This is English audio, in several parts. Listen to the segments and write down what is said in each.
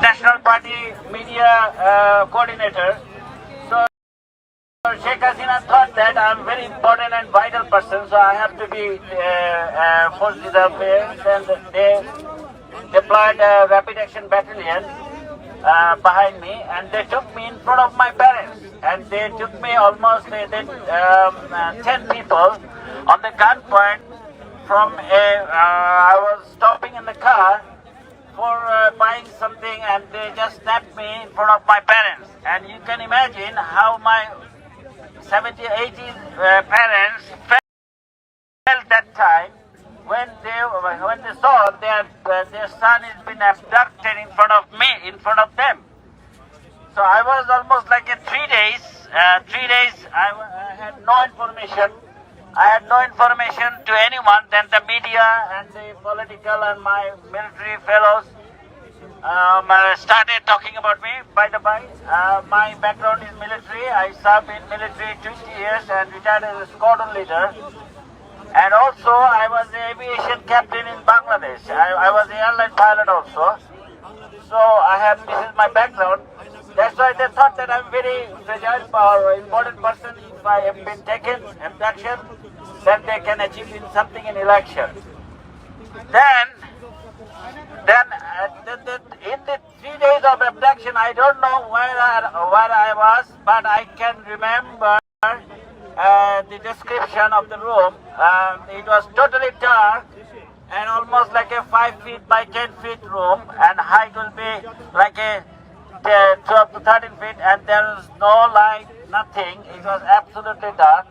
National Party Media Coordinator. So Sheikh Hasina thought that I'm a very important and vital person, so I have to be forced disappearance, and they deployed a rapid action battalion behind me, and they took me in front of my parents, and they took me almost 10 people on the gunpoint from I was stopping in the car for buying something, and they just snapped me in front of my parents. And you can imagine how my 70, 80 parents felt that time when they saw their son has been abducted in front of me, in front of them. So I was almost like 3 days. 3 days I had no information. I had no information to anyone. Then the media and the political and my military fellows started talking about me. By the by, my background is military. I served in military 20 years and retired as a squadron leader. And also, I was the aviation captain in Bangladesh. I was the airline pilot also. So this is my background. That's why they thought that I'm very fragile or important person. If I have been taken abduction, then they can achieve something in election. Then in the 3 days of abduction, I don't know where I was, but I can remember the description of the room. It was totally dark and almost like a 5 feet by 10 feet room, and height will be like a 12 to 13 feet, and there was no light, nothing. It was absolutely dark.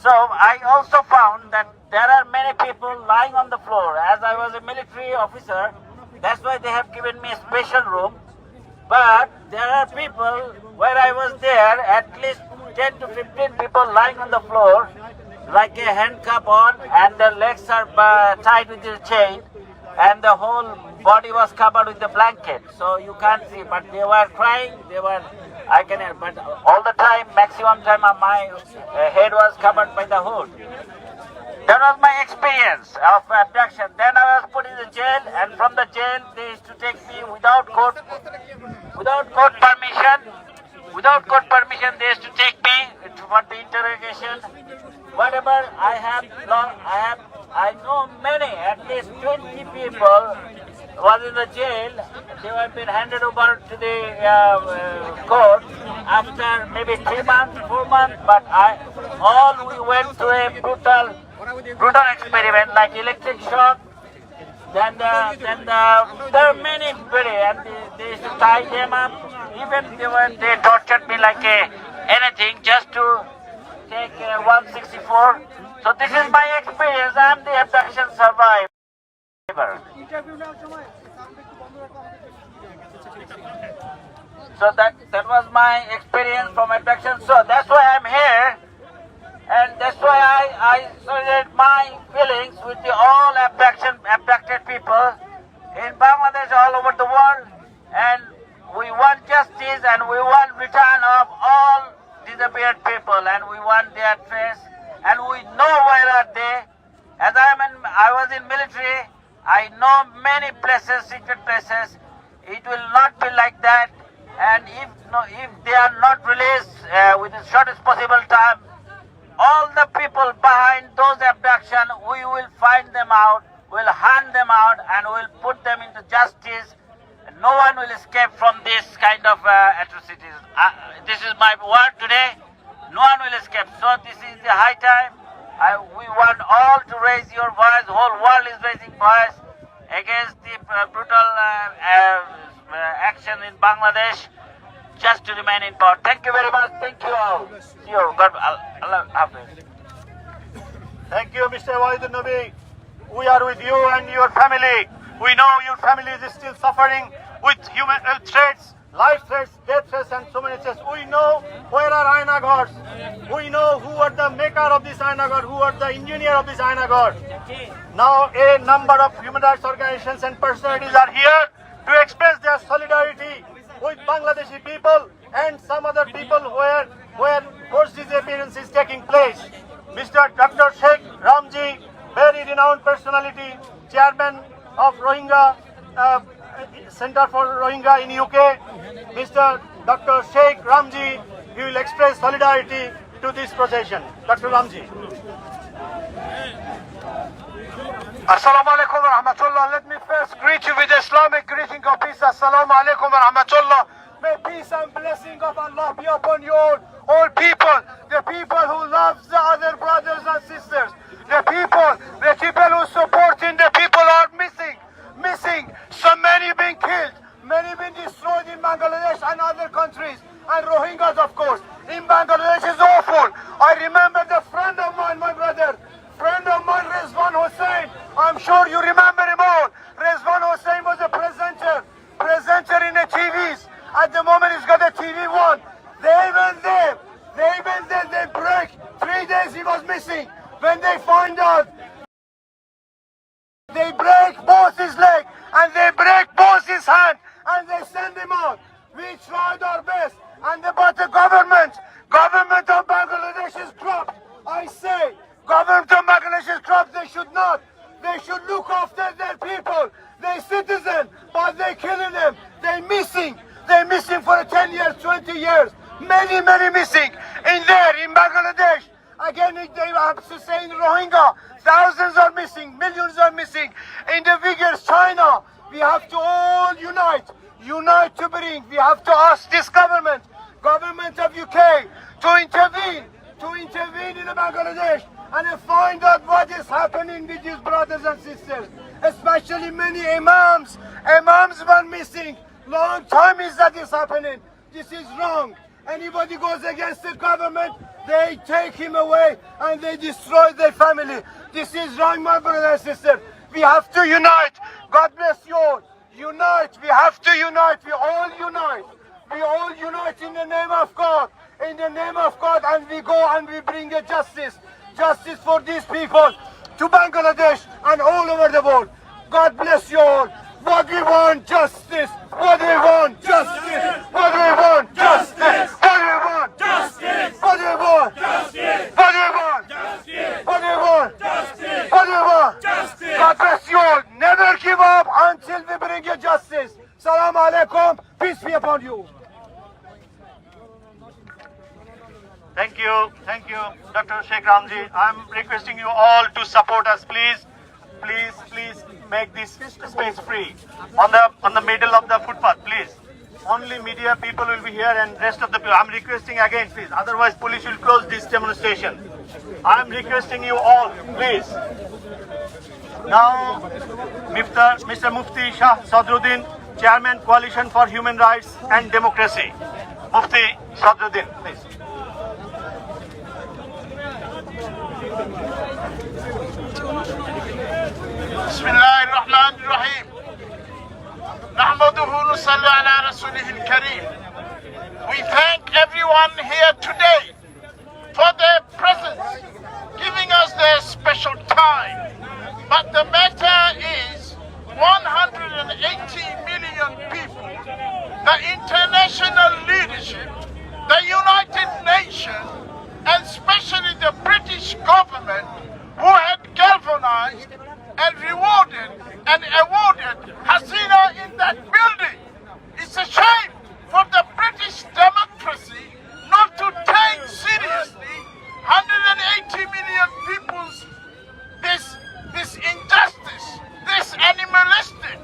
So I also found that there are many people lying on the floor. As I was a military officer, that's why they have given me a special room. But there are people where I was there, at least 10 to 15 people lying on the floor, like a handcuff on, and their legs are tied with a chain, and the whole body was covered with a blanket. So you can't see, but they were crying, but all the time, maximum time, my head was covered by the hood. That was my experience of abduction. Then I was put in the jail, and from the jail, they used to take me without court permission. Without court permission, they used to take me for the interrogation. Whatever I know many, at least 20 people was in the jail. They have been handed over to the court after maybe 3 months, 4 months. But we went through a brutal experiment like electric shock. Then there are many, and they used to tie them up. Even they tortured me like anything just to take 164. So this is my experience. I am the abduction survivor. So that was my experience from abduction. So that's why I'm here, and that's why I shared my feelings with all abducted people in Bangladesh, all over the world, and we want justice, and we want return of all disappeared people, and we want their trace, and we know where are they. As I was in military, I know many places, secret places. It will not be like that, and if they are not released within the shortest possible time, all the people behind those abductions, we will find them out, we'll hunt them out, and we'll put them into justice. No one will escape from this kind of atrocities. This is my word today. No one will escape. So this is the high time. We want all to raise your voice. The whole world is raising voice against the brutal action in Bangladesh, just to remain in power. Thank you very much. Thank you all. See you. God, Allah Hafiz. Thank you, Mr. Wahidun Nabi. We are with you and your family. We know your family is still suffering with human threats, life threats, death threats, and so many threats. We know where are Aina Ghars. We know who are the maker of this Aina Ghar, who are the engineer of this Aina Ghar. Now a number of human rights organizations and personalities are here to express their solidarity with Bangladeshi people and some other people where forced disappearance is taking place. Mr. Dr. Sheikh Ramji, very renowned personality, chairman of Rohingya Center for Rohingya in UK, Mr. Dr. Sheikh Ramji. He will express solidarity to this procession. Dr. Ramji. Assalamu alaikum wa rahmatullah. Let me first greet you with the Islamic greeting of peace. Assalamu alaikum wa rahmatullah. May peace and blessing of Allah be upon you all people, the people who love the other brothers and sisters, the people who supporting the people are missing. So many been killed, many been destroyed in Bangladesh and other countries, and Rohingyas of course. In Bangladesh is awful. I remember the friend of mine, my brother, Rizwan Hussain. I'm sure you remember him all. Rizwan Hussain was a presenter in the TVs. At the moment he's got a TV one. They went there, they break. 3 days he was missing. When they find out, they break both his leg and they break both his hand and they send him out. We tried our best, but the government of Bangladesh is corrupt. I say, government of Bangladesh is corrupt. They should look after their people, their citizens, but they're killing them. They're missing for 10 years, 20 years. Many missing in Bangladesh. Again, they have to say in Rohingya, thousands are missing, millions are missing. In the Uyghurs, China, we have to all unite to bring. We have to ask this government of UK to intervene in Bangladesh and find out what is happening with these brothers and sisters. Especially many imams were missing. Long time is that is happening. This is wrong. Anybody goes against the government, they take him away and they destroy their family. This is wrong, my brother and sister. We have to unite. God bless you all. Unite. We have to unite. We all unite. We all unite in the name of God. In the name of God, and we go and we bring a justice for these people to Bangladesh and all over the world. God bless you all. What we want, justice. What we want, justice. What we want, justice. What we want, justice. What we want, justice. What we want, justice. What we want, justice. What we want, justice. God bless you all. Never give up until we bring you justice. Salam alaikum. Peace be upon you. Thank you, Dr. Sheikh Ramji. I'm requesting you all to support us, please. Please make this space free on the middle of the footpath, please. Only media people will be here and rest of the people. I'm requesting again, please. Otherwise, police will close this demonstration. I'm requesting you all, please. Now, Mr. Mufti Shah Sadruddin, Chairman, Coalition for Human Rights and Democracy. Mufti Sadruddin, please. Bismillahirrahmanirrahim. Nahmaduhu nusalli ala rasulihil kareem. We thank everyone here today for their presence, giving us their special time. But the matter is 180 million people, the international leadership, the United Nations, and especially the British government, who had galvanized and rewarded and awarded Hasina in that building. It's a shame for the British democracy not to take seriously 180 million people's this injustice, this animalistic,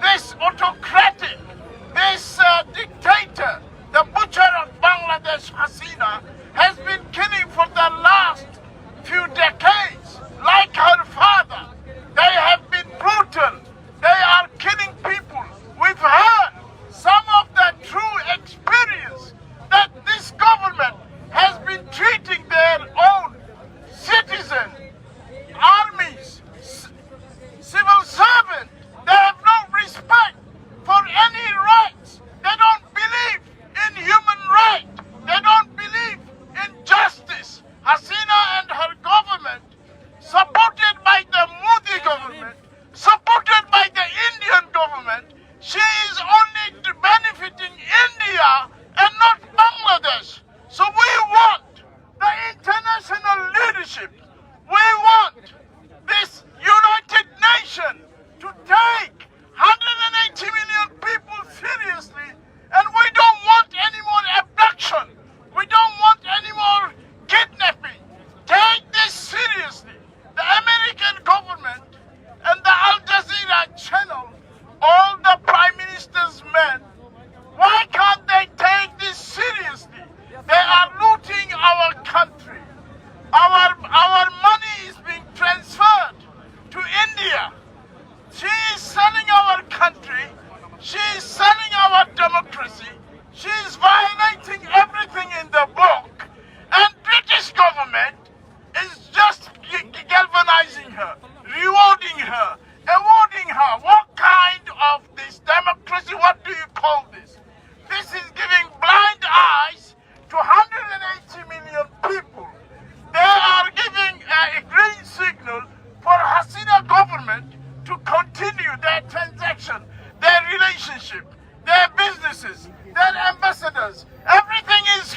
this autocratic She is selling our democracy. She is violating everything in the book. And British government is just galvanizing her, rewarding her, awarding her. What kind of this democracy, what do you call this? This is giving blind eyes to 180 million people. They are giving a green signal for Hasina government to continue their transaction, their relationship, their businesses, their ambassadors. Everything is,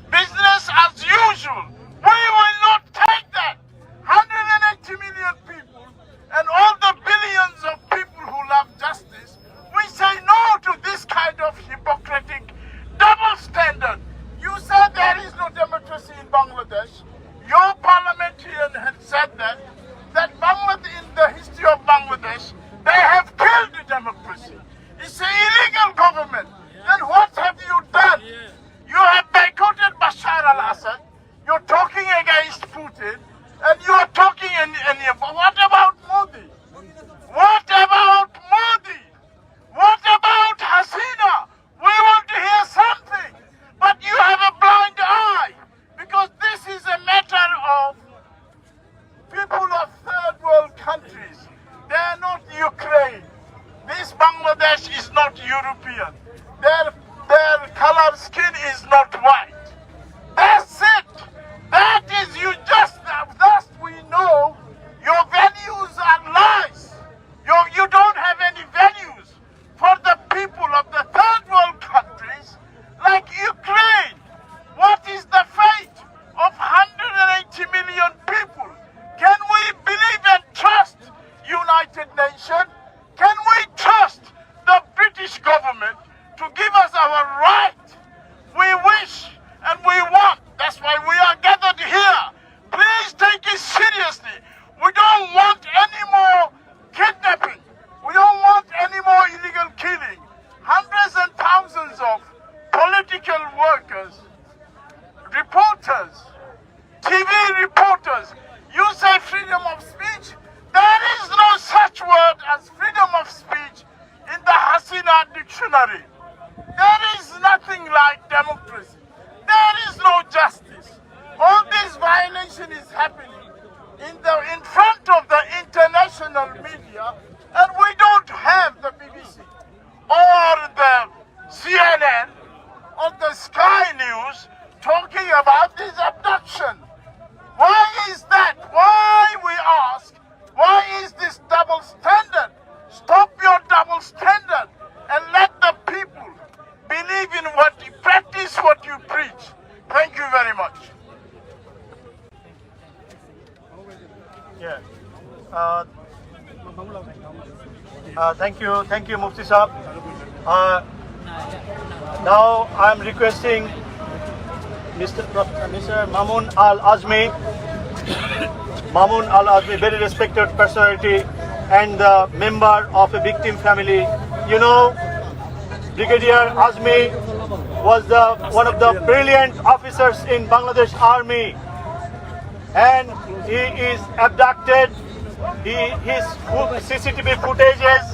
business as usual. We will not take that. 180 million people and all the billions of people who love justice, we say no to this kind of hypocritic double standard. You said there is no democracy in Bangladesh. Your parliamentarian had said that Bangladesh, in the history of Bangladesh, they have killed the democracy. It's an illegal government. Then what have you done? You have boycotted Bashar al-Assad. You're talking against Putin. And you are talking what about Modi? What about Modi? What about Hasina? We want to hear something. But you have a blind eye. Because this is a matter of people of third world countries. They are not Ukraine. This Bangladesh is not European. Their color skin is not white. That's it. That is thus we know your values are lies. You don't have any values for the people of the third world countries like Ukraine. What is the fate of 180 million people? Can we believe and trust United Nations? Can we trust the British government to give us our right? We wish and we want. That's why we are gathered here. Please take it seriously. We don't want any more kidnapping. We don't want any more illegal killing. Hundreds and thousands of political workers, reporters, TV reporters. You say freedom of speech? There is no such word as freedom of speech in the Hasina dictionary. There is nothing like democracy. There is no justice. All this violation is happening in front of the international media, and we don't have the BBC or the CNN or the Sky News talking about this abduction. Why is that? Why, we ask, why is this double standard? Stop your double standard and let the people believe in what you practice, what you preach. Thank you very much. Yeah. Thank you, Mufti Saab. Now I'm requesting Mr. Mamun Al-Azmi, very respected personality and the member of a victim family. You know, Brigadier Azmi was one of the brilliant officers in Bangladesh Army, and he is abducted. His CCTV footages,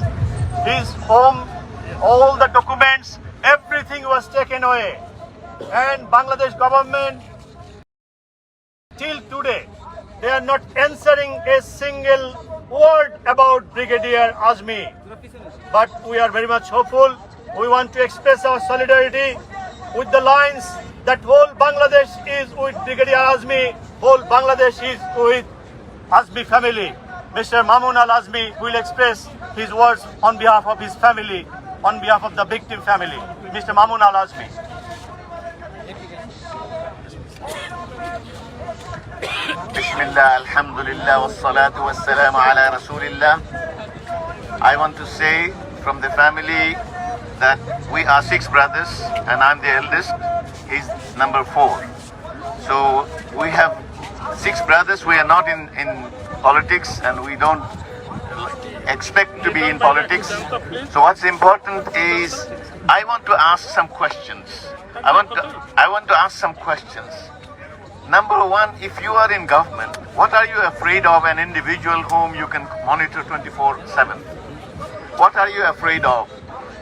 his home, all the documents, everything was taken away. And Bangladesh government, till today, they are not answering a single word about Brigadier Azmi. But we are very much hopeful. We want to express our solidarity with the lines that whole Bangladesh is with Brigadier Azmi, whole Bangladesh is with Azmi family. Mr. Mamun Al-Azmi will express his words on behalf of his family, on behalf of the victim family. Mr. Mamun Al-Azmi. Bismillah, alhamdulillah, wassalatu wassalamu ala rasulillah. I want to say from the family that we are 6 brothers and I'm the eldest. He's number 4. So we have 6 brothers. We are not in politics and we don't expect to be in politics. So what's important is I want to ask some questions. I want to ask some questions. Number 1, if you are in government, what are you afraid of an individual whom you can monitor 24/7? What are you afraid of?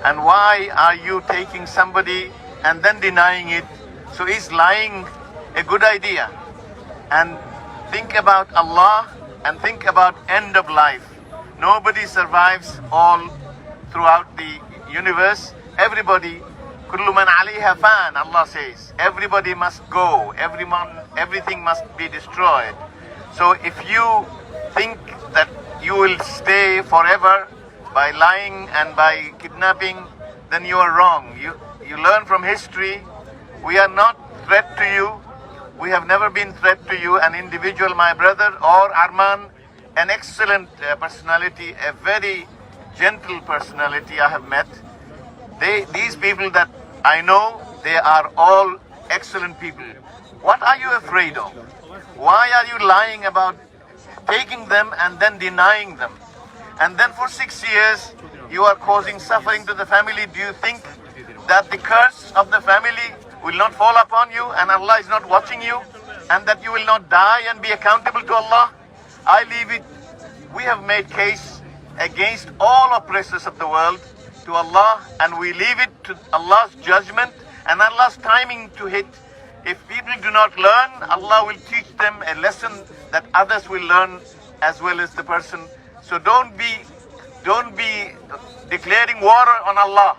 And why are you taking somebody and then denying it? So is lying a good idea? And think about Allah and think about end of life. Nobody survives all throughout the universe. Everybody, kullu man alayha fan, Allah says. Everybody must go. Everything must be destroyed. So if you think that you will stay forever by lying and by kidnapping, then you are wrong. You learn from history. We are not threat to you. We have never been threat to you. An individual, my brother, or Arman, an excellent personality, a very gentle personality I have met. These people that I know, they are all excellent people. What are you afraid of? Why are you lying about taking them and then denying them? And then for 6 years, you are causing suffering to the family. Do you think that the curse of the family will not fall upon you and Allah is not watching you, and that you will not die and be accountable to Allah? I leave it. We have made case against all oppressors of the world to Allah, and we leave it to Allah's judgment and Allah's timing to hit. If people do not learn, Allah will teach them a lesson that others will learn as well as the person. So don't be declaring war on Allah,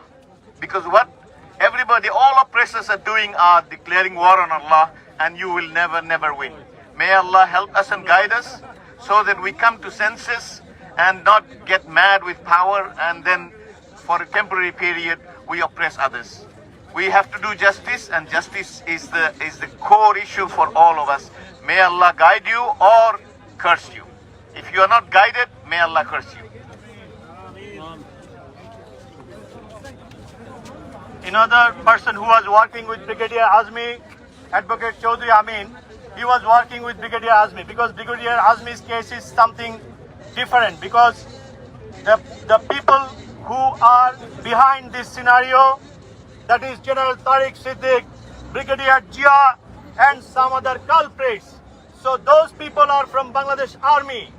because what everybody, all oppressors are doing are declaring war on Allah, and you will never win. May Allah help us and guide us so that we come to senses and not get mad with power and then for a temporary period we oppress others. We have to do justice, and justice is the core issue for all of us. May Allah guide you or curse you. If you are not guided, may Allah curse you. Another person who was working with Brigadier Azmi, Advocate Chaudhry Amin, he was working with Brigadier Azmi, because Brigadier Azmi's case is something different, because the people who are behind this scenario, that is General Tariq Siddiq, Brigadier Jia, and some other culprits. So those people are from Bangladesh Army.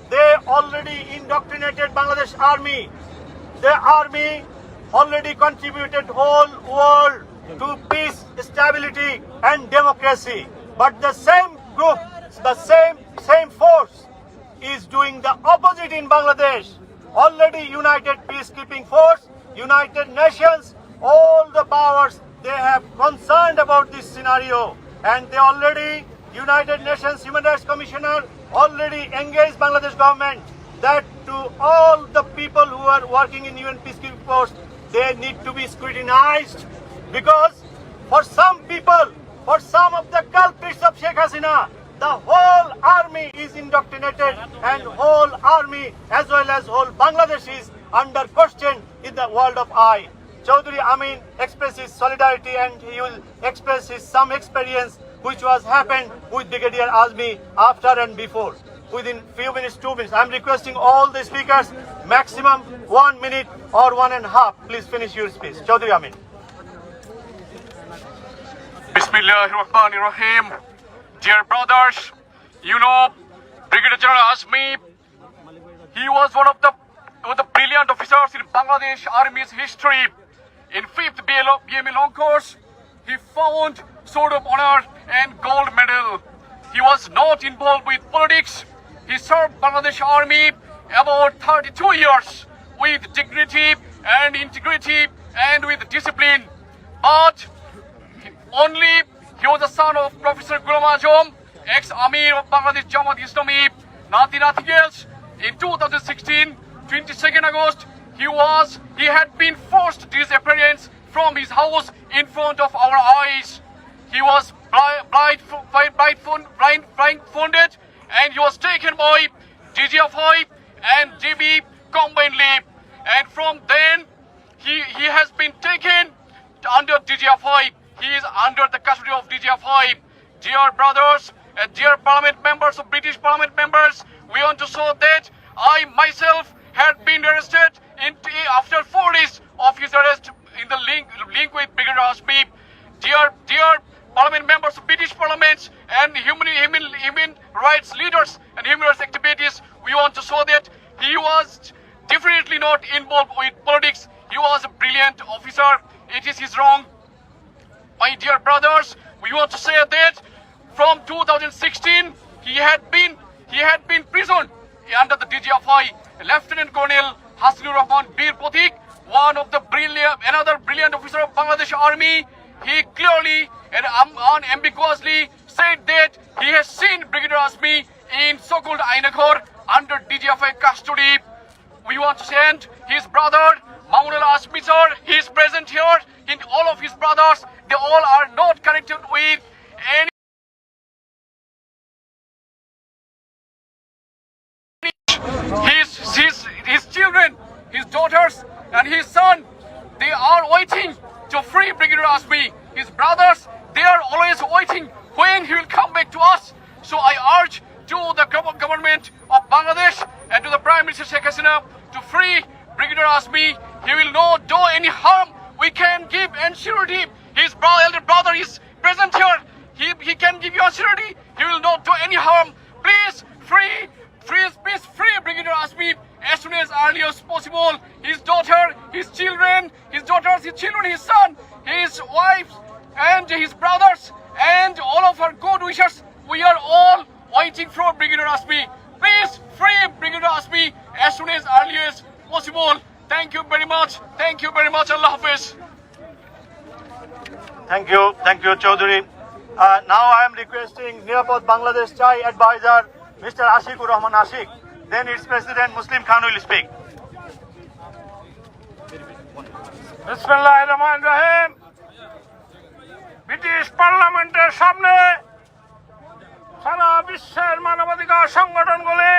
They already indoctrinated Bangladesh Army. The army already contributed whole world to peace, stability and democracy. But the same group, the same force is doing the opposite in Bangladesh. Already United Peacekeeping Force, United Nations, all the powers, they have concerned about this scenario, and they already, United Nations Human Rights Commissioner already engaged Bangladesh government that to all the people who are working in UN Peacekeeping Force, they need to be scrutinized, because for some people, for some of the culprits of Sheikh Hasina, the whole army is indoctrinated, and whole army as well as whole Bangladesh is under question in the world of I. Chaudhry Amin expresses solidarity, and he will express his some experience which was happened with Brigadier Azmi after and before. Within few minutes, 2 minutes. I am requesting all the speakers maximum 1 minute or 1.5. Please finish your speech. Chaudhry Amin. Bismillahirrahmanirrahim. Dear brothers, you know Brigadier General Azmi, he was one of the brilliant officers in Bangladesh Army's history. In 5th BME long course, he found Sword of Honor and gold medal. He was not involved with politics. He served Bangladesh Army about 32 years with dignity and integrity and with discipline. But he was the son of Professor Ghulam Azam, ex-Amir of Bangladesh Jamaat Islami, nothing else. In 2016, 22nd August, he had been forced disappearance from his house in front of our eyes. He was blindfolded, and he was taken by DGFI and GB combinedly. And from then, he has been taken under DGFI. He is under the custody of DGFI. Dear brothers, dear Parliament members of British Parliament members, we want to show that I myself had been arrested after 4 days of his arrest in the link with Brigadier Azmi. Dear Parliament members of British Parliament and human rights leaders and human rights activities, we want to show that he was definitely not involved officer, it is his wrong. My dear brothers, we want to say that from 2016 he had been imprisoned under the DGFI. Lieutenant Colonel Hasinur Rahman Bir Potik, another brilliant officer of Bangladesh Army, he clearly and unambiguously said that he has seen Brigadier Asmi in so-called Ainakor under DGFI custody. We want to send his brother Mamunul Asmi sir, he is present here, and all of his brothers, they all are not connected with any his children, his daughters and his son, they are waiting to free Brigadier Asmi. His brothers, they are always waiting when he will come back to us. So I urge to the government of Bangladesh and to the Prime Minister Sheikh Hasina to free Brigadier Asmi. He will not do any harm. We can give surety. His elder brother is present here. He can give you surety. He will not do any harm. Please free Brigadier Asmi as soon as early as possible. His daughter, his children, his son, his wife, and his brothers, and all of our good wishes. We are all waiting for Brigadier Asmi. Please free Brigadier Asmi as soon as early as possible. Thank you very much. Thank you very much. Allah Hafiz. Thank you, Chaudhary. Now I am requesting Nirapod Bangladesh Chai Advisor, Mr. Ashikur Rahman Ashik. Then its President Muslim Khan will speak. বিসমিল্লাহিররহমানিররহিম। British parliament সামনে সারা বিশ্বের মানবাধিকার সংগঠনগুলি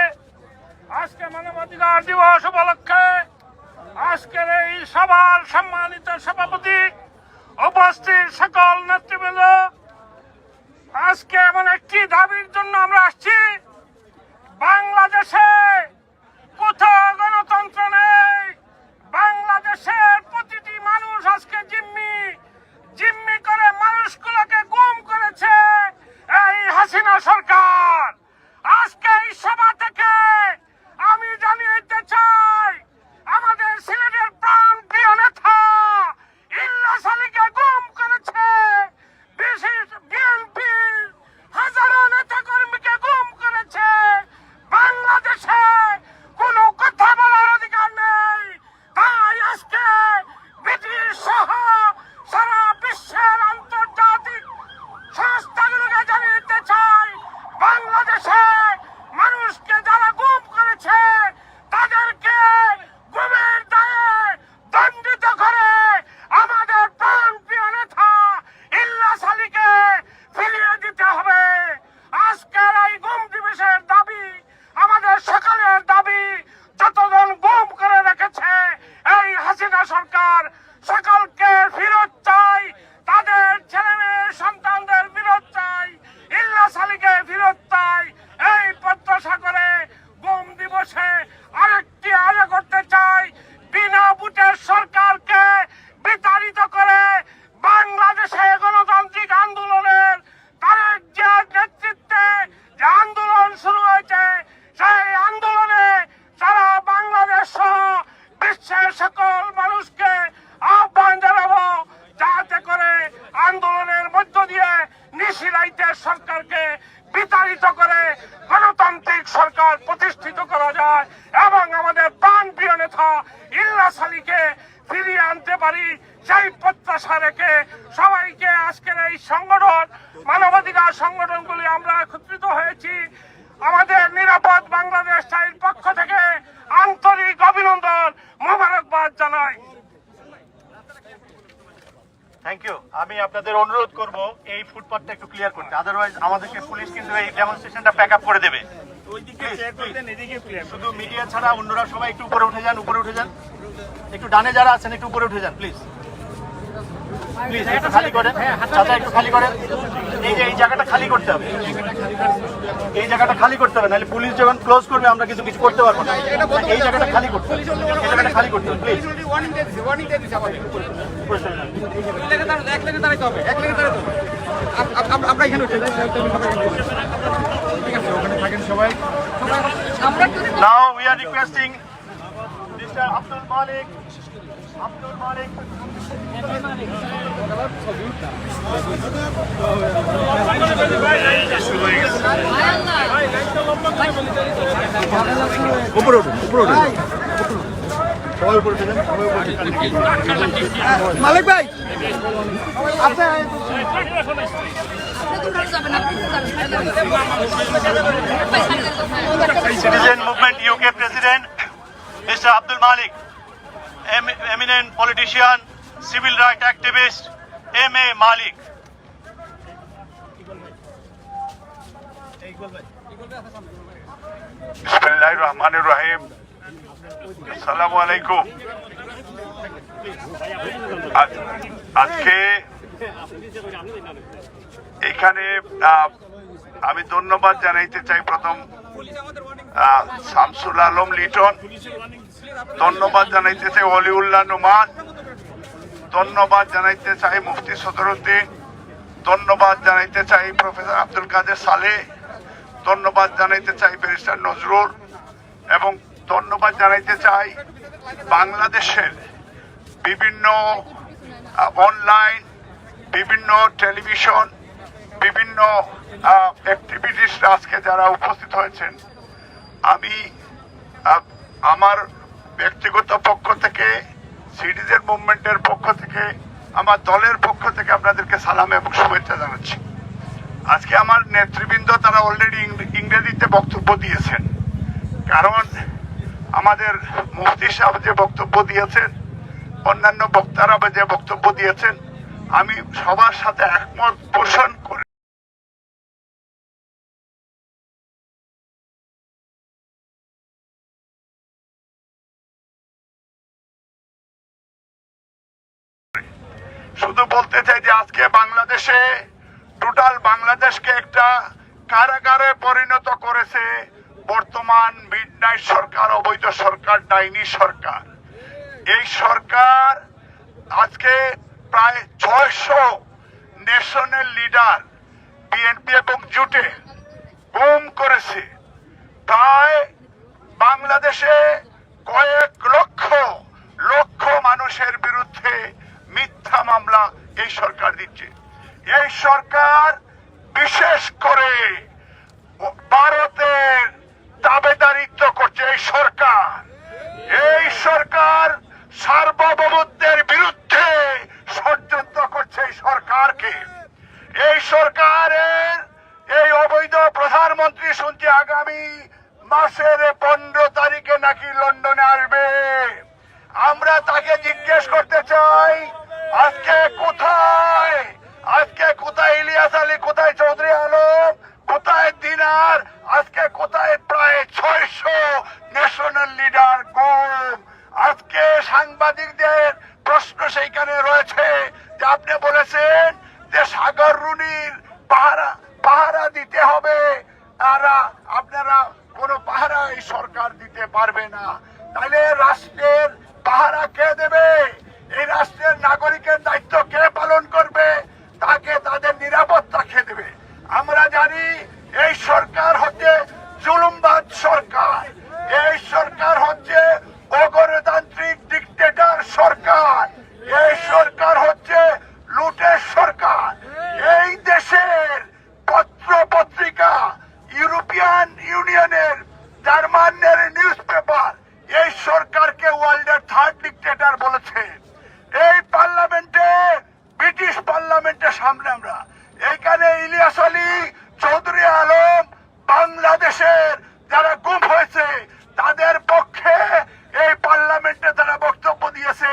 আজকে মানবাধিকার দিবস উপলক্ষে আজকের এই সভার সম্মানিত সভাপতি, উপস্থিত সকল নেতৃবৃন্দ, আজকে এমন একটি দাবির জন্য আমরা আসছি। বাংলাদেশে কোথাও গণতন্ত্র নেই। বাংলাদেশের প্রতিটি মানুষ আজকে জিম্মি করে মানুষগুলোকে গুম করেছে এই হাসিনা সরকার। আজকে এই সভা থেকে আমি জানিয়ে দিতে চাই, আমাদের সিলেটের প্রাণ প্রিয় নেতা ইলিয়াস আলীকে গুম করেছে, বিএনপির হাজারো নেতা কর্মীকে গুম করেছে। বাংলাদেশে কোনো কথা বলার অধিকার নেই। তাই আজকে ব্রিটিশ সহ সারা বিশ্বের আন্তর্জাতিক সংস্থাগুলোকে জানিয়ে দিতে চাই, বাংলাদেশে মানুষকে যারা গুম করেছে তাদেরকে গুমের দায়ে দণ্ডিত করে আমাদের প্রাণপ্রিয় নেতা ইলিয়াস আলীকে ফিরিয়ে দিতে হবে। আজকের এই গুম দিবসের দাবি আমাদের সকলের দাবি। যতজন গুম করে রেখেছে এই হাসিনা সরকার, সকলকে ফেরত চাই, তাদের ছেলে মেয়ে সন্তানদের ফেরত চাই, ইলিয়াস আলীকে ফেরত চাই। এই প্রত্যাশা করে গুম দিবসে আরেকটি আয়োজন করতে চাই, বিনা ভোটের সরকারকে বিতাড়িত করে বাংলাদেশে গণতান্ত্রিক আন্দোলনের তারেক জিয়ার নেতৃত্বে যে আন্দোলন শুরু হয়েছে, সেই আন্দোলনে সারা বাংলাদেশ সহ বিশ্বের সকল মানুষকে আহ্বান জানাবো, যাতে করে আন্দোলনের মধ্য দিয়ে নিশিরাইতে সরকারকে বিতাড়িত করে গণতান্ত্রিক সরকার প্রতিষ্ঠিত করা যায় এবং আমাদের প্রাণপ্রিয় নেতা ইলিয়াস আলীকে ফিরিয়ে আনতে পারি। সেই প্রত্যাশা রেখে সবাইকে আজকের এই সংগঠন, মানবাধিকার সংগঠনগুলি আমরা একত্রিত হয়েছি, আমাদের নিরাপদ বাংলাদেশ চাইর পক্ষ থেকে আন্তরিক অভিনন্দন, মোবারকবাদ জানাই। Thank you. আমি আপনাদের অনুরোধ করব এই ফুটপাথটা একটু ক্লিয়ার করতে, আদারওয়াইজ আমাদেরকে পুলিশ কিন্তু এই ডেমনস্ট্রেশনটা প্যাক আপ করে দেবে। শুধু মিডিয়া ছাড়া অন্যরা সবাই একটু উপরে উঠে যান, একটু ডানে যারা আছেন একটু উপরে উঠে যান প্লিজ। একটু খালি করেন, চাচা একটু খালি করেন। এই জায়গাটা খালি করতে হবে, এই জায়গাটা খালি করতে হবে, নাহলে পুলিশ যখন ক্লোজ করবে আমরা কিছু করতে পারবো না। এই জায়গাটা খালি করতে হবে, এই জায়গাটা খালি করতে হবে please. Now we are requesting Mr. Abdul Malik Abdul Malik. উপরে উঠুন, উপরে উঠুন। সবাই উপরে উঠে যান, সবাই উপরে উঠে যান। মালিক ভাই আপনি Citizen Movement UK President, Mr. Abdul Malik, eminent politician, civil rights activist, M.A. Malik. বিসমিল্লাহিররহমানিররহিম। আসসালামু আলাইকুম। আজকে এখানে আমি ধন্যবাদ জানাইতে চাই প্রথম শামসুল আলম লিটন, ধন্যবাদ জানাইতে চাই অলিউল্লাহ নোমান, ধন্যবাদ জানাইতে চাই মুফতি সদরুদ্দিন, ধন্যবাদ জানাইতে চাই প্রফেসর আব্দুল কাদের সালেহ, ধন্যবাদ জানাইতে চাই ব্যারিস্টার নজরুল এবং ধন্যবাদ জানাইতে চাই বাংলাদেশের বিভিন্ন অনলাইন, বিভিন্ন টেলিভিশন, বিভিন্ন অ্যাক্টিভিটিস আজকে যারা উপস্থিত হয়েছেন। আমি আমার ব্যক্তিগত পক্ষ থেকে, সিটিজেন মুভমেন্টের পক্ষ থেকে, আমার দলের পক্ষ থেকে আপনাদেরকে সালাম এবং শুভেচ্ছা জানাচ্ছি। আজকে আমার নেতৃবৃন্দ তারা অলরেডি ইংরেজিতে বক্তব্য দিয়েছেন, কারণ আমাদের মুফতি সাহেব যে বক্তব্য দিয়েছেন, অন্যান্য বক্তারা যে বক্তব্য দিয়েছেন, আমি সবার সাথে একমত পোষণ করে শুধু বলতে চাই যে আজকে বাংলাদেশে টোটাল বাংলাদেশকে একটা কারাগারে পরিণত করেছে বর্তমান মিডনাইট সরকার, অবৈধ সরকার, ডাইনি সরকার। এই সরকার আজকে প্রায় 600 ন্যাশনাল লিডার বিএনপি এবং জোটে গুম করেছে। প্রায় বাংলাদেশে কয়েক লক্ষ লক্ষ মানুষের বিরুদ্ধে মিথ্যা মামলা এই সরকার দিচ্ছে। এই সরকার বিশেষ করে ভারতের দাবেদারিত্ব করছে। এই সরকার সার্বভৌমত্বের বিরুদ্ধে ষড়যন্ত্র করছে। এই সরকারকে, এই সরকারের এই অবৈধ প্রধানমন্ত্রী শুনছি আগামী মাসের 15 তারিখে নাকি লন্ডনে আসবে। আমরা তাকে জিজ্ঞেস করতে চাই আজকে কোথায় ইলিয়াস আলী, কোথায় চৌধুরী আলম, কোথায় দিনার, আজকে কোথায় প্রায় 600 ন্যাশনাল লিডার গুম। আজকে সাংবাদিকদের প্রশ্ন সেইখানে রয়েছে যে আপনি বলেছেন যে সাগর রুনির পাহারা দিতে হবে, আর আপনারা কোনো পাহারা এই সরকার দিতে পারবে না। তাহলে রাষ্ট্রের পাহারা কে দেবে? এই রাষ্ট্রের নাগরিকের দায়িত্ব কে পালন করবে? তাকে তাদের নিরাপত্তা কে দেবে? আমরা জানি এই সরকার হচ্ছে জুলুমবাজ সরকার, এই সরকার হচ্ছে অগণতান্ত্রিক ডিক্টেটর সরকার, এই সরকার হচ্ছে লুটের সরকার। এই দেশের পত্র পত্রিকা, ইউরোপিয়ান ইউনিয়নের, জার্মানের নিউজ পেপার এই সরকারকে ওয়ার্ল্ডের 3rd ডিক্টেটর বলেছে। এই পার্লামেন্টে, ব্রিটিশ পার্লামেন্টের সামনে আমরা এইখানে ইলিয়াস আলী, চৌধুরী আলম, বাংলাদেশের যারা গুম হয়েছে তাদের পক্ষে এই পার্লামেন্টে তারা বক্তব্য দিয়েছে।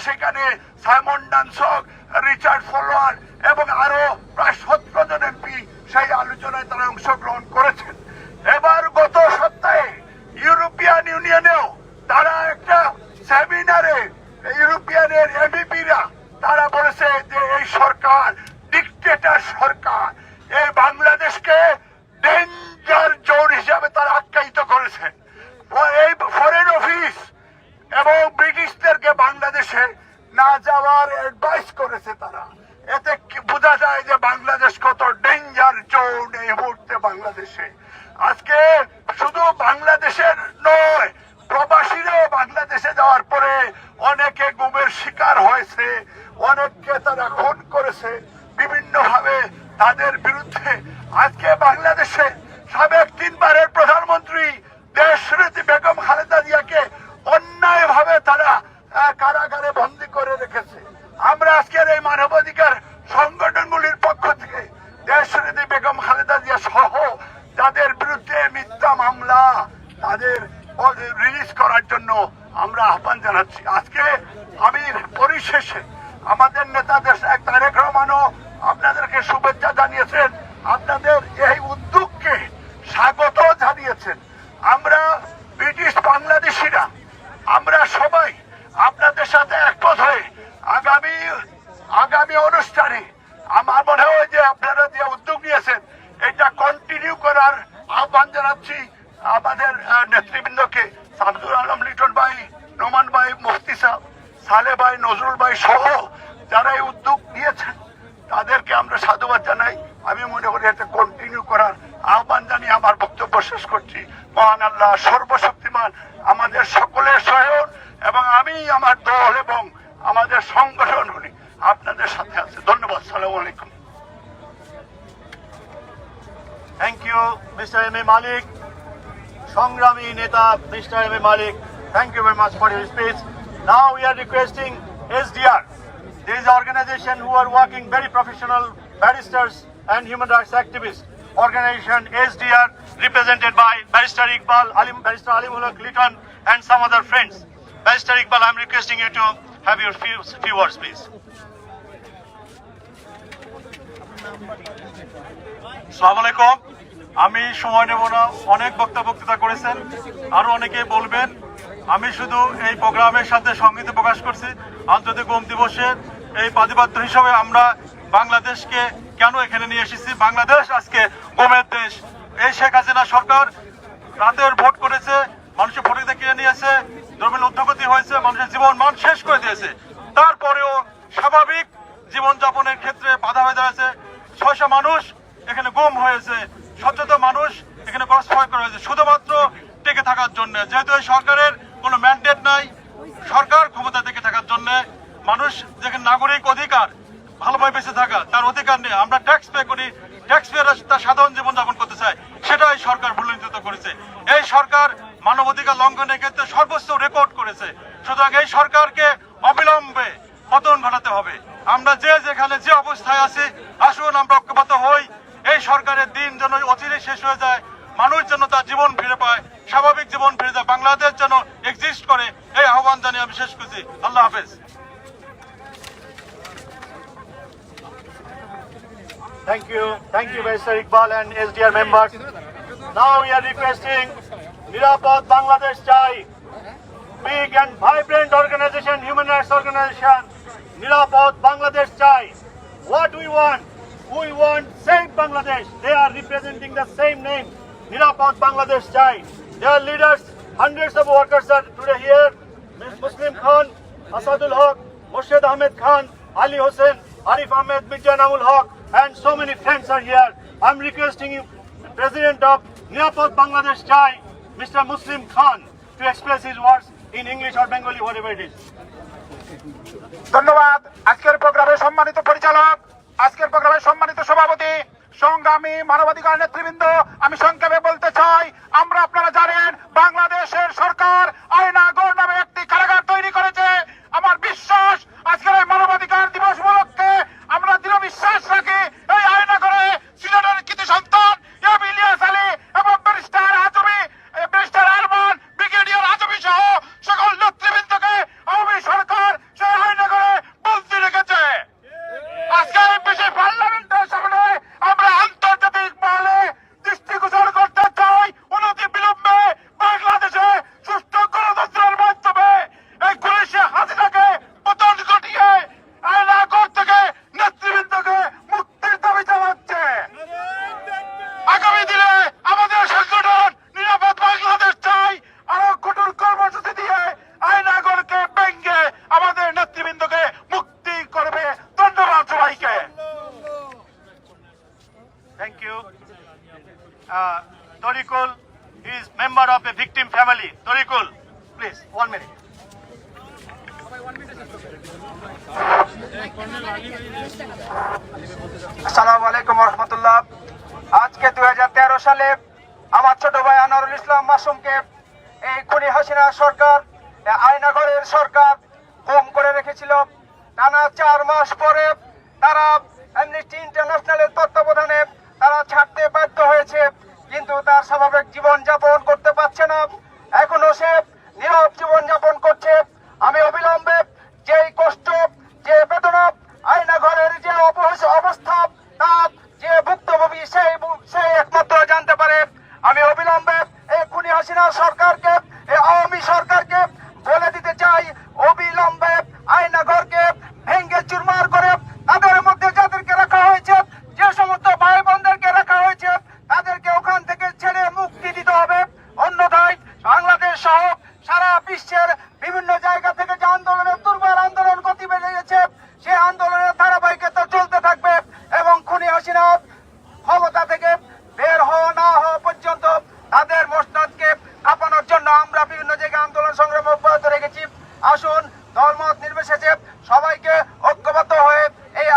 সেখানে সাইমন ডানসক, রিচার্ড ফলোয়ার এবং আরো প্রায় 17 জন এমপি সেই আলোচনায় তারা অংশগ্রহণ করেছেন। এবার গত সপ্তাহে ইউরোপিয়ান ইউনিয়নেও তারা একটা সেমিনারে ইউরোপিয়ানের এমপিরা তারা বলেছে যে এই সরকার ডিক্টেটর সরকার। এই বাংলাদেশকে ডেঞ্জার জোন হিসাবে তারা আখ্যায়িত করেছেন। এই ফরেন অফিস এবং ব্রিটিশদেরকে বাংলাদেশে না যাওয়ার অ্যাডভাইস করেছে তারা। এতে বোঝা যায় যে বাংলাদেশ কত ডেঞ্জার জোন এই মুহূর্তে বাংলাদেশে। আজকে শুধু বাংলাদেশের নয়, প্রবাসীরাও বাংলাদেশে যাওয়ার পরে অনেকে গুমের শিকার হয়েছে, অনেককে তারা খুন করেছে বিভিন্নভাবে। তাদের বিরুদ্ধে আজকে বাংলাদেশে সাবেক 3 বারের প্রধানমন্ত্রী দেশনেত্রী বেগম খালেদা জিয়াকে অন্যায়ভাবে তারা কারাগারে বন্দী করে রেখেছে। আমরা আজকের এই মানবাধিকার সংগঠনগুলির পক্ষ থেকে দেশনেত্রী বেগম খালেদা জিয়া সহ যাদের বিরুদ্ধে মিথ্যা মামলা তাদের রিলিজ করার জন্য আমরা আহ্বান জানাচ্ছি। আজকে আমি পরিশেষে আমাদের নেতা দেশ তারেক রহমানও আপনাদেরকে শুভেচ্ছা জানিয়েছেন, আপনাদের এই উদ্যোগকে স্বাগত জানিয়েছেন। আমরা ব্রিটিশ বাংলাদেশিরা আমরা সবাই আপনাদের সাথে একমত হয়ে আগামী অনুষ্ঠানে আমার মনে হয় যে আপনারা যে উদ্যোগ নিয়েছেন এটা কন্টিনিউ করার আহ্বান জানাচ্ছি আমাদের নেতৃবৃন্দকে, শামসুল আলম লিটন ভাই, নোমান ভাই, মুফতি সাহেব, সালে ভাই, নজরুল ভাই সহ যারা এই উদ্যোগ নিয়েছেন তাদেরকে আমরা সাধুবাদ জানাই। আমি মনে করি এটা কন্টিনিউ করার আহ্বান জানিয়ে আমার বক্তব্য শেষ করছি। মহান আল্লাহ সর্বশক্তিমান আমাদের সকলের সহায়ক এবং আমি আমার দল এবং আমাদের সংগঠনগুলি আপনাদের সাথে আছে। ধন্যবাদ। আসসালামু আলাইকুম। Thank you mister M A Malik, সংগ্রামী নেতা mister M A Malik. Thank you very much for your speech. Now we are requesting SDR. There is an organization who are working very professional barristers and human rights activists. Organization SDR represented by Barrister Iqbal, Barrister Alimul Haq Liton and some other friends. Barrister Iqbal, I am requesting you to have your few words, please. আসসালামু আলাইকুম। আমি সময় নেব না, অনেক বক্তৃতা করেছেন, আরো অনেকে বলবেন। আমি শুধু এই প্রোগ্রামের সাথে সংগীত প্রকাশ করছি। আন্তর্জাতিক গম দিবসের এই প্রতিবাদ্য হিসাবে আমরা বাংলাদেশকে কেন এখানে নিয়ে এসেছি। বাংলাদেশ আজকে গমের দেশ। এই শেখ হাসিনা সরকার রাতের ভোট করেছে, মানুষের ভোট কিনে নিয়েছে, দ্রব্যের ঊর্ধ্বগতি হয়েছে, মানুষের জীবন মান শেষ করে দিয়েছে। তারপরেও স্বাভাবিক জীবনযাপনের ক্ষেত্রে বাধা হয়ে দাঁড়াচ্ছে। 600 মানুষ এখানে গুম হয়েছে, শত মানুষ এখানে ক্রসফায়ার করা হয়েছে শুধুমাত্র টিকে থাকার জন্য। যেহেতু এই সরকারের কোনো ম্যান্ডেট নাই, সরকার ক্ষমতা টিকে থাকার জন্য, মানুষ যেখানে নাগরিক অধিকার ভালোভাবে বেঁচে থাকা তার অধিকার নেই। আমরা ট্যাক্স পে করি, ট্যাক্স পেয়াররা তার সাধারণ জীবনযাপন করতে চায়, সেটা এই সরকার ভুলনিত করেছে। এই সরকার মানবাধিকার লঙ্ঘনের ক্ষেত্রে সর্বোচ্চ রেকর্ড করেছে। সুতরাং এই সরকারকে অবিলম্বে পতন ঘটাতে হবে। আমরা যে যেখানে যে অবস্থায় আছি, আসুন আমরা ঐক্যবদ্ধ হই। এই সরকারের দিন যেন অচিরেই শেষ হয়ে যায়, মানুষ যেন তার জীবন ফিরে পায়, স্বাভাবিক জীবন ফিরে যায়, বাংলাদেশ যেন এক্সিস্ট করে, এই আহ্বান জানিয়ে আমি শেষ করছি। আল্লাহ হাফেজ। Thank you, Barrister Iqbal and SDR members. Now we are requesting Nirapad Bangladesh Chai, big and vibrant organization, human rights organization, Nirapad Bangladesh Chai. What we want Save Bangladesh. They are representing the same name, Nirapad Bangladesh Chai. Their leaders, hundreds of workers are today here. Ms. Muslim Khan, Asadul Haq, Murshid Ahmed Khan, Ali Hussain, Arif Ahmed, Mirjan Amul Haq, and so many friends are here. I'm requesting you, the President of Nirapad Bangladesh Chai, Mr. Muslim Khan, to express his words in English or Bengali, whatever it is. ধন্যবাদ। আজকের প্রোগ্রামের সম্মানিত পরিচালক, আজকের প্রোগ্রামের সম্মানিত সভাপতি, সংগ্রামী মানবাধিকার নেতৃবৃন্দ, আমি সংক্ষেপে বলতে চাই, আমরা আপনারা জানেন বাংলাদেশের সরকার আয়নাগর নামে একটি কারাগার তৈরি করেছে। আমার বিশ্বাস আজকের এই মানবাধিকার দিবস উপলক্ষে আমরা দৃঢ় বিশ্বাস রাখি এই আয়নাগরে সিলেটের কৃতি সন্তান ইলিয়াস আলী এবং barrister Azmi, barrister Arman, brigadier Azmi সহ সকল নেতৃবৃন্দকে আওয়ামী সরকার সেই আয়নাগরে বন্দী রেখেছে। আজকে এই বিশেষ পার্লামেন্টের সামনে আমরা আন্তর্জাতিক মহলে দৃষ্টিগোচর করতে চাই, অনতি বিলম্বে বাংলাদেশে সুষ্ঠু গণতন্ত্রের মাধ্যমে এই পুলিশে হাসিনাকে পতন ঘটিয়ে আয়নাগর থেকে নেতৃবৃন্দকে মুক্তির দাবি জানাচ্ছে। আগামী দিনে আমাদের সংগঠন নিরাপদ বাংলাদেশ চাই আরো কঠোর কর্মসূচি দিয়ে আয়নাগরকে ভেঙে আমাদের নেতৃবৃন্দকে মুক্তি করবে। ধন্যবাদ সবাইকে। Thank you. Torikul, he is member of a victim family. Torikul, আসসালামু আলাইকুম রহমতুল্লাহ। আজকে 2013 সালে আমার ছোট ভাই আনোয়ারুল ইসলাম মাসুমকে এই খুনি হাসিনা সরকার, আয়নাঘরের সরকার গুম করে রেখেছিল। টানা 4 মাস পরে তারা অ্যামনেস্টি ইন্টারন্যাশনালের তত্ত্বাবধানে তারা ছাড়তে বাধ্য হয়েছে, কিন্তু তার স্বাভাবিক জীবন যাপন করতে পারছে না। এখনো সে নীরব জীবন যাপন করছে। আমি অবিলম্বে যেই কষ্ট, যে বেদনা, আয়নাঘরের যে অবস্থা, তার যে ভুক্তভোগী সেই একমাত্র জানতে পারে। আমি অবিলম্বে এই খুনি হাসিনা সরকারকে, এই আওয়ামী সরকারকে বলে দিতে চাই, অবিলম্বে আয়নাঘরকে ভেঙ্গে চুরমার করে তাদের মধ্যে যাদেরকে রাখা হয়েছে, যে সমস্ত ভাই বোনদেরকে রাখা হয়েছে, তাদেরকে ওখান থেকে ছেড়ে মুক্তি দিতে হবে। অন্যথায় বাংলাদেশ সহ সারা বিশ্বের বিভিন্ন জায়গা থেকে যে আন্দোলনের দুর্বার আন্দোলন গতি বেড়ে গেছে, সে আন্দোলনের ধারাবাহিকতা চলতে থাকবে এবং খুনি হাসিনা ক্ষমতা থেকে বের হওয়া না হওয়া পর্যন্ত তাদের মসনদকে কাঁপানোর জন্য আমরা বিভিন্ন জায়গায় আন্দোলন সংগ্রাম অব্যাহত রেখেছি। আসুন দলমত নির্বিশেষে সবাইকে ঐক্যবদ্ধ হয়ে এই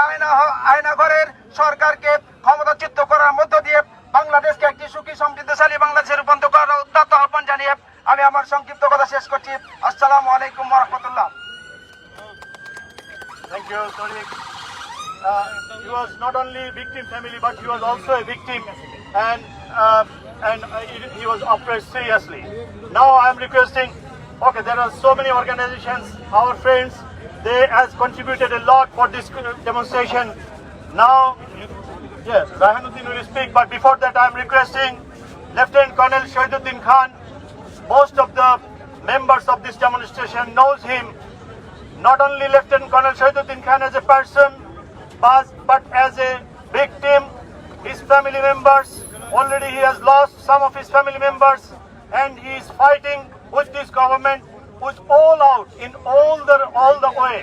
আয়নাঘরের সরকারকে ক্ষমতাচ্যুত করার মধ্য দিয়ে বাংলাদেশকে একটি সুখী সমৃদ্ধশালী বাংলাদেশে রূপান্তর করার উদাত্ত আহ্বান জানিয়ে আমি আমার সংক্ষিপ্ত কথা শেষ করছি। আসসালামু আলাইকুম ওয়া রাহমাতুল্লাহ। Thank you, Tariq. He was not only victim family, but he was also a victim, and he was oppressed seriously. Now I am requesting. Okay, there are so many organizations, our friends, they has contributed a lot for this demonstration. Now, yes, Rahanuddin will speak, but before that I am requesting Lieutenant Colonel Shahiduddin Khan. Most of the members of this demonstration knows him. Not only Lieutenant Colonel Shahiduddin Khan as a person, but as a victim, his family members, already he has lost some of his family members, and he is fighting with this government with all out in all the way.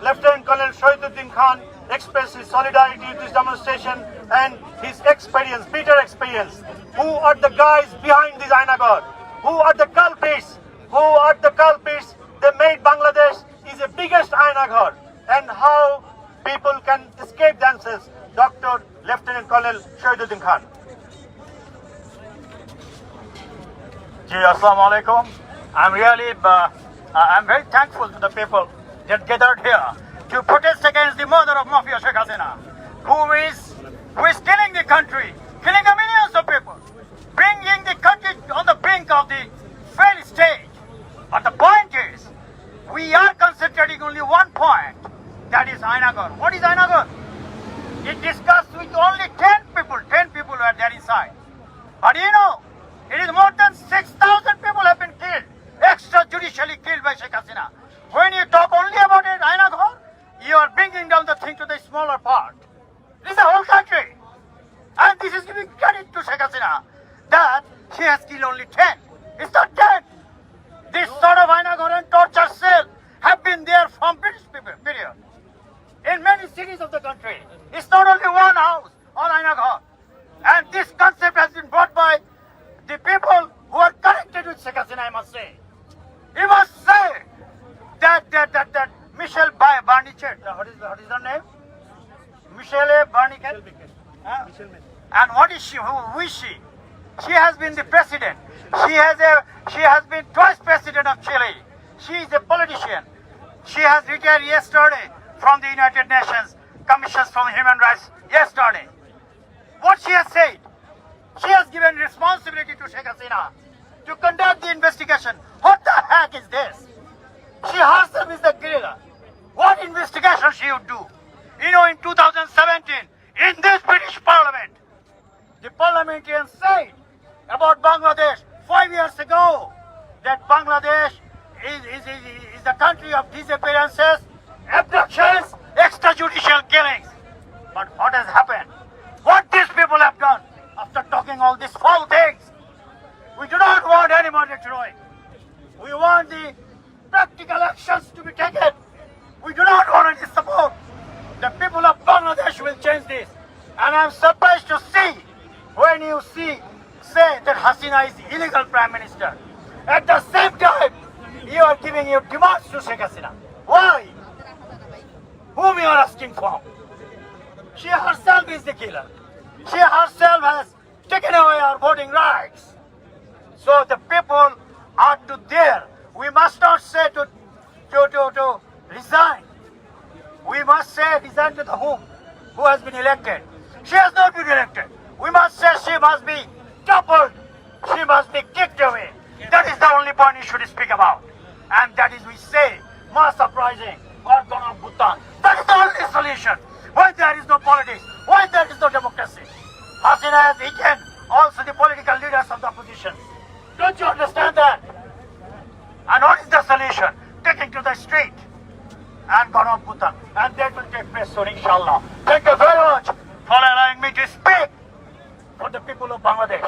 Lieutenant Colonel Shahiduddin Khan expressed his solidarity with this demonstration and his experience, bitter experience. Who are the guys behind this Ainagar? Who are the culprits? Who are the culprits? They made Bangladesh is the biggest Ainagar, and how people can escape themselves. Dr. Lieutenant Colonel Shahiduddin Khan. Assalamu alaikum. I'm very thankful to the people that gathered here to protest against the murder of Mafia Sheikh Hasina, who is killing the country, killing the millions of people, bringing the country on the brink of the failed stage. But the point is, we are concentrating only one point, that is Ainagar. What is Ainagar? It discussed with only 10 people. 10 people were there inside. But you know, it is more than 6,000 people have been killed, extrajudicially killed by Sheikh Hasina. When you talk only about it, Ainagar, you are bringing down the thing to the smaller part. This is the whole country. And this is giving credit to Sheikh Hasina that she has killed only 10. It's not 10. This sort of Ainagar and torture cell have been there from British period. In many cities of the country. It's not only one house on Ainagar. And this concept has been brought by the people who are connected with Sheikh Hasina, I must say. You must say that Michelle Barnichet, what is her name? Michelle Barnichet? And what is she? Who is she? She has been the president. She has been twice president of Chile. She is a politician. She has retired yesterday from the United Nations Commissions on Human Rights yesterday. What she has said? She has given responsibility to Sheikh Hasina to conduct the investigation. What the heck is this? She herself is the guerrilla. What investigation she would do? You know, in 2017, in this British Parliament, the parliamentarians said about Bangladesh 5 years ago that Bangladesh is the country of disappearances, abductions, extrajudicial killings. But what has happened? What these people have done after talking all these foul things? We do not want any more rhetoric. We want the practical actions to be taken. We do not want any support. The people of Bangladesh will change this. And I'm surprised to see when you say that Hasina is illegal Prime Minister. At the same time, you are giving your demands to Sheikh Hasina. Why? you are asking for? She herself is the killer. She herself has taken away our voting rights. So the people are to there. We must not say to resign. We must say resign to the whom? Who has been elected? She has not been elected. We must say she must be toppled. She must be kicked away. That is the only point you should speak about. And that is, we say, mass uprising or Gona Bhutan. That is the only solution. When there is no politics, when there is no democracy. Hasina has eaten also the political leaders of the opposition. Don't you understand that? And what is the solution? Taking to the street and Gona Bhutan. And that will take place soon, inshallah. Thank you very much for allowing me to speak for the people of Bangladesh.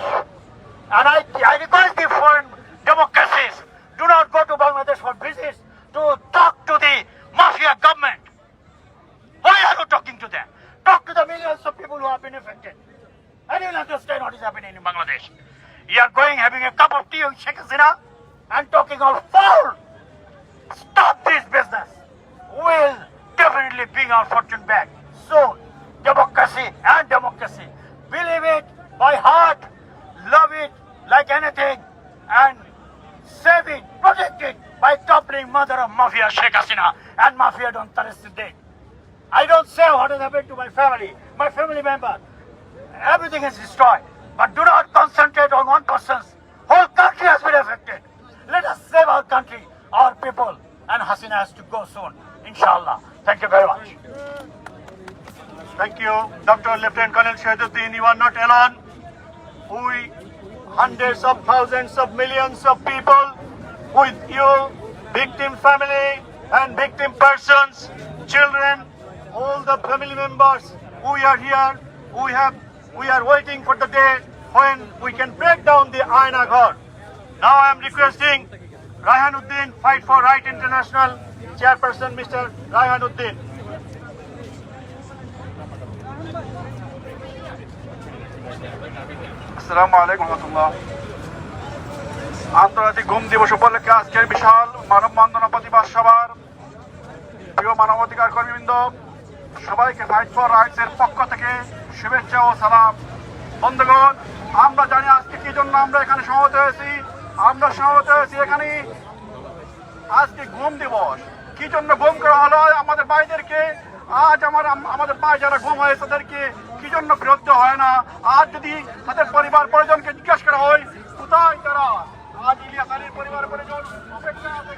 And I request the foreign democracies, do not go to Bangladesh for business to talk to the mafia government. Why are you talking to them? Talk to the millions of people who have been affected. And you'll understand what is happening in Bangladesh. You are going having a cup of tea with Sheikh Hasina and talking all foul. Stop this business. We'll definitely bring our fortune back soon. Democracy and democracy. Believe it by heart, love it like anything, and save it, protect it by toppling mother of mafia Sheikh Hasina and mafia don't terrorist today. I don't say what has happened to my family member. Everything is destroyed. But do not concentrate on one person's. Whole country has been affected. Let us save our country, our people, and Hasina has to go soon, inshallah. Thank you very much. Thank you, Dr. Lieutenant Colonel Shahiduddin. You are not alone. We, hundreds of thousands of millions of people with you, victim family and victim persons, children, all the family members, we are here. We are waiting for the day when we can break down the Aina Ghar. Now I am requesting Raihanuddin, Fight for Right International Chairperson, Mr. Raihanuddin. আসসালামু আলাইকুম রহমতুল্লাহ। আন্তর্জাতিক ঘুম দিবস উপলক্ষে আজকের বিশাল মানববন্ধন প্রতিবাদ সভার প্রিয় মানবাধিকার কর্মীবৃন্দ, সবাইকে ফাইট ফর রাইটস এর পক্ষ থেকে শুভেচ্ছা ও সালাম। বন্ধুগণ, আমরা জানি আজকে কি জন্য আমরা এখানে সমবেত হয়েছি। আমরা সমবেত হয়েছি এখানে আজকে ঘুম দিবস। কি জন্য ঘুম করা হলো আমাদের ভাইদেরকে? আজ আমাদের ভাই যারা ঘুম হয়েছে তাদেরকে কি জন্য ফেরত দেওয়া হয় না? আজ যদি তাদের পরিবার পরিজনকে জিজ্ঞাসা করা হয় কোথায় তারা, আজ ইলিয়াস আলীর পরিবার পরিজন অপেক্ষা লাইভে